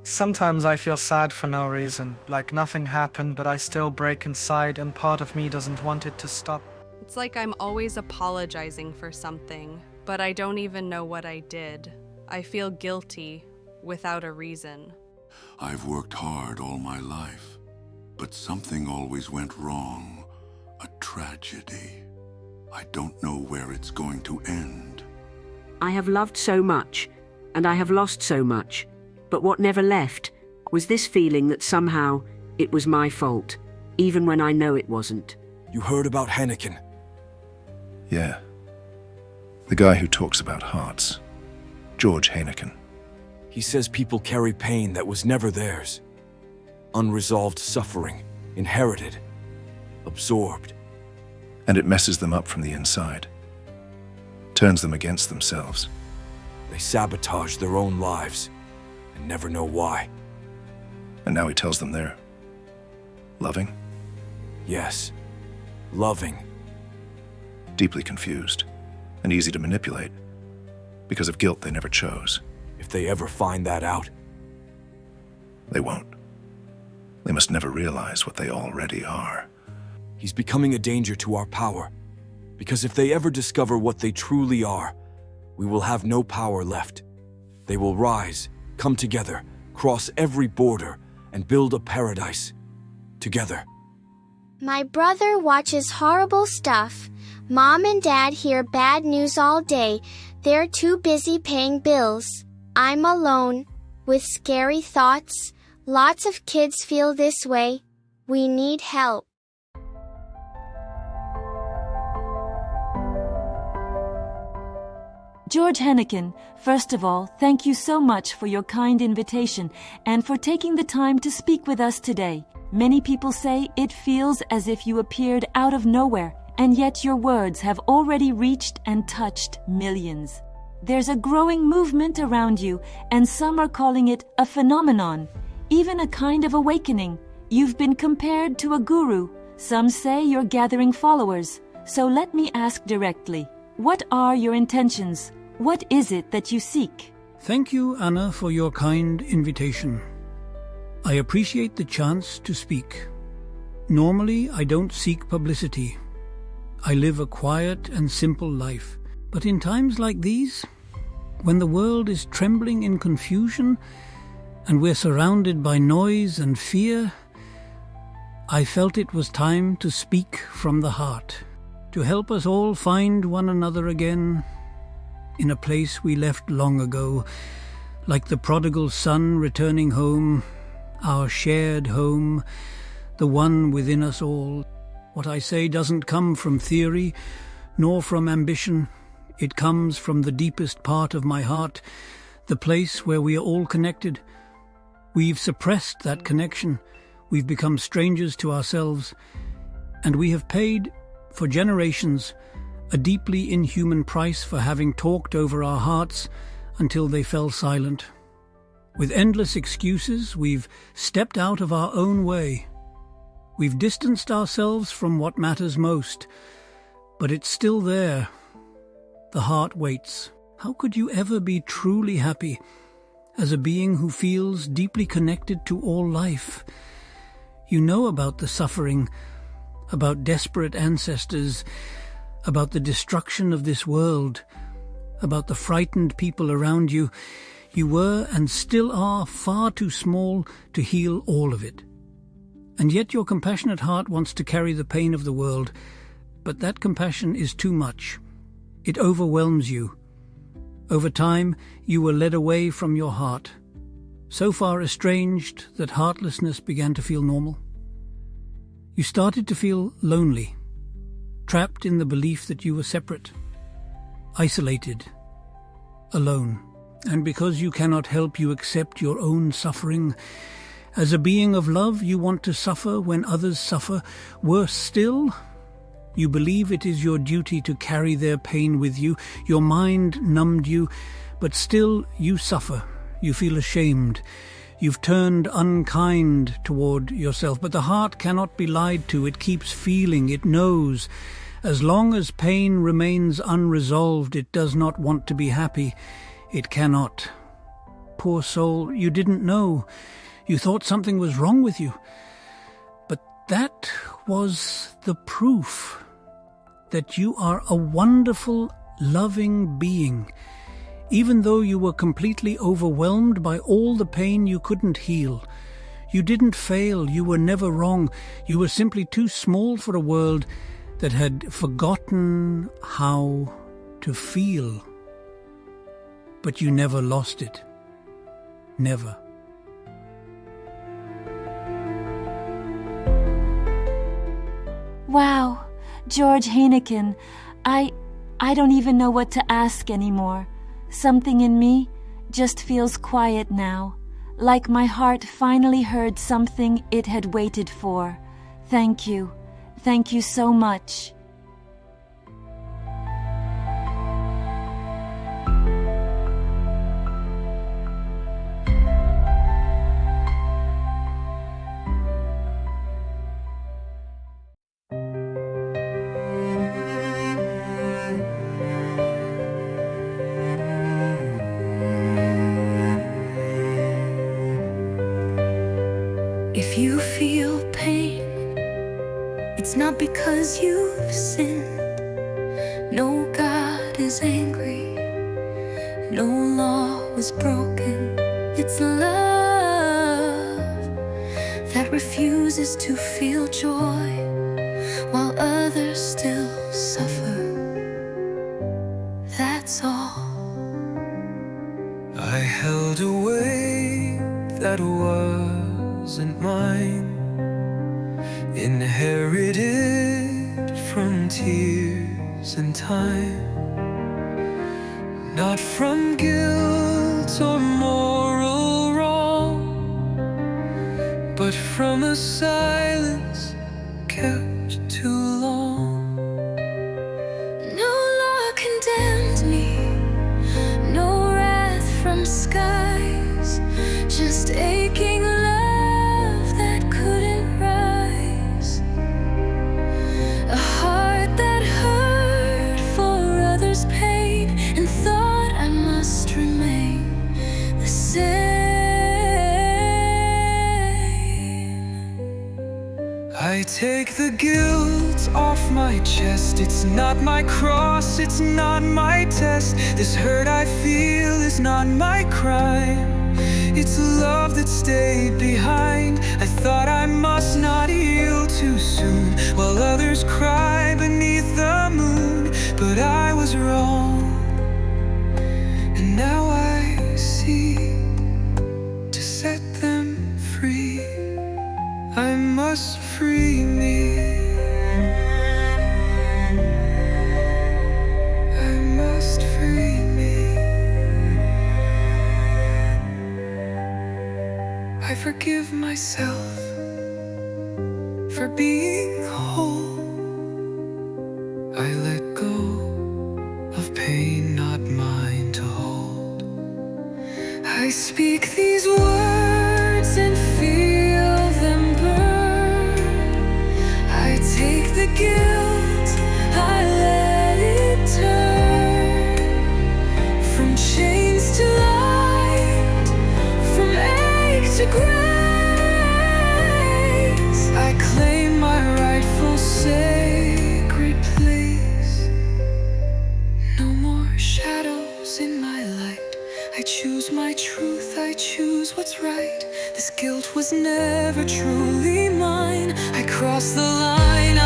Sometimes I feel sad for no reason, like nothing happened, but I still break inside and part of me doesn't want it to stop. It's like I'm always apologizing for something, but I don't even know what I did. I feel guilty without a reason. I've worked hard all my life, but something always went wrong. A tragedy. I don't know where it's going to end. I have loved so much, and I have lost so much, but what never left was this feeling that somehow it was my fault, even when I know it wasn't. You heard about Henneken? Yeah. The guy who talks about hearts. George Heineken. He says people carry pain that was never theirs. Unresolved suffering, inherited, absorbed. And it messes them up from the inside. Turns them against themselves. They sabotage their own lives and never know why. And now he tells them they're loving, Yes, loving. deeply confused, and easy to manipulate because of guilt they never chose. If they ever find that out, They won't. They must never realize what they already are. he's becoming a danger to our power. Because if they ever discover what they truly are, we will have no power left. They will rise, come together, cross every border, and build a paradise. Together. My brother watches horrible stuff. Mom and Dad hear bad news all day. They're too busy paying bills. I'm alone, with scary thoughts. Lots of kids feel this way. We need help. George Henneken, first of all, thank you so much for your kind invitation and for taking the time to speak with us today. Many people say it feels as if you appeared out of nowhere, and yet your words have already reached and touched millions. There's a growing movement around you, and some are calling it a phenomenon, even a kind of awakening. You've been compared to a guru. Some say you're gathering followers. So let me ask directly, what are your intentions? What is it that you seek? Thank you, Anna, for your kind invitation. I appreciate the chance to speak. Normally, I don't seek publicity. I live a quiet and simple life. But in times like these, when the world is trembling in confusion and we're surrounded by noise and fear, I felt it was time to speak from the heart, to help us all find one another again in a place we left long ago, like the prodigal son returning home, our shared home, the one within us all. What I say doesn't come from theory, nor from ambition. It comes from the deepest part of my heart, the place where we are all connected. We've suppressed that connection. We've become strangers to ourselves, and we have paid, for generations, a deeply inhuman price for having talked over our hearts until they fell silent. With endless excuses, we've stepped out of our own way. We've distanced ourselves from what matters most, but it's still there. The heart waits. How could you ever be truly happy as a being who feels deeply connected to all life? You know about the suffering, about desperate ancestors, about the destruction of this world, about the frightened people around you. You were and still are far too small to heal all of it. And yet your compassionate heart wants to carry the pain of the world, but that compassion is too much. It overwhelms you. Over time, you were led away from your heart, so far estranged that heartlessness began to feel normal. You started to feel lonely, trapped in the belief that you were separate, isolated, alone. And because you cannot help, you accept your own suffering. As a being of love, you want to suffer when others suffer. Worse still, you believe it is your duty to carry their pain with you. Your mind numbed you, but still you suffer. You feel ashamed. You've turned unkind toward yourself, but the heart cannot be lied to. It keeps feeling, it knows. As long as pain remains unresolved, it does not want to be happy. It cannot. poor soul, you didn't know. You thought something was wrong with you. But that was the proof that you are a wonderful, loving being. Even though you were completely overwhelmed by all the pain you couldn't heal, you didn't fail, you were never wrong. You were simply too small for a world that had forgotten how to feel. But you never lost it. Never. Wow, George Heineken, I don't even know what to ask anymore. Something in me just feels quiet now, like my heart finally heard something it had waited for. Thank you. Thank you so much. If you feel pain, it's not because you've sinned. No God is angry, no law was broken. It's love that refuses to feel joy while others still suffer. That's all. I held a weight that wasn't mine, inherited from tears and time, not from guilt or moral wrong, but from a silence kept too long. No law condemned me, no wrath from skies, just aching love that couldn't rise. A heart that hurt for others' pain and thought I must remain the same. I take the guilt off my chest. It's not my cross, it's not my test. This hurt I feel is not my crime. It's love that stayed behind. I thought I must not yield too soon while others cry beneath the moon. But I was wrong, and now I see. To set them free, I must free me. I must free me. I forgive myself for being whole. I let go of pain not mine to hold. I speak these words and feel them burn. I take the guilt, I let it turn. From chains to light, from ache to grace, I claim my rightful sacred place. No more shadows in my light. I choose my truth, I choose what's right. This guilt was never truly mine. I crossed the line.